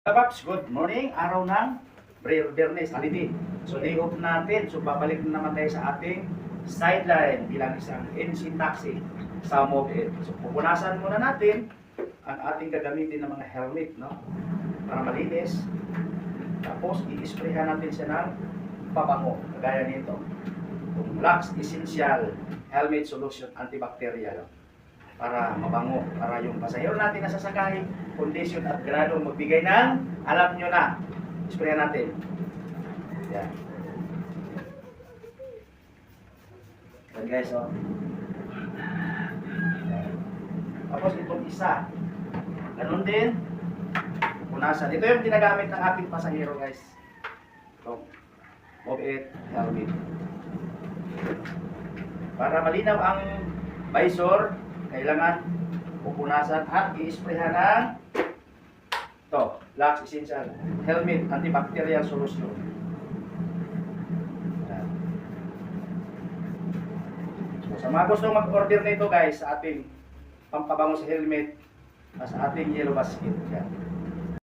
Paps, good morning. Araw ng Biyernes, holiday. So day off natin. So babalik na naman tayo sa ating sideline bilang isang engine taxi sa mobile. So pupunasan muna natin ang ating gagamitin ng mga helmet, no? Para malinis. Tapos i-sprayhan natin siya ng pabango, kagaya nito. Yung Lux Essential Helmet Solution Antibacterial. Para mabango, para yung pasahero natin na sasakay, condition at grado magbigay ng, alam nyo na, sprayan natin. Yan. Yan guys, oh. Yan. Tapos itong isa, ganun din, punasan. Ito yung ginagamit ng ating pasahero guys. Itong Mobile helmet. Para malinaw ang visor, kailangan pupunasan at i-sprayhan ng Lux Essential Helmet Antibacterial Solution. So, sa mga gustong mag-order nito guys, sa ating pampabango sa helmet, sa ating yellow basket. Yan.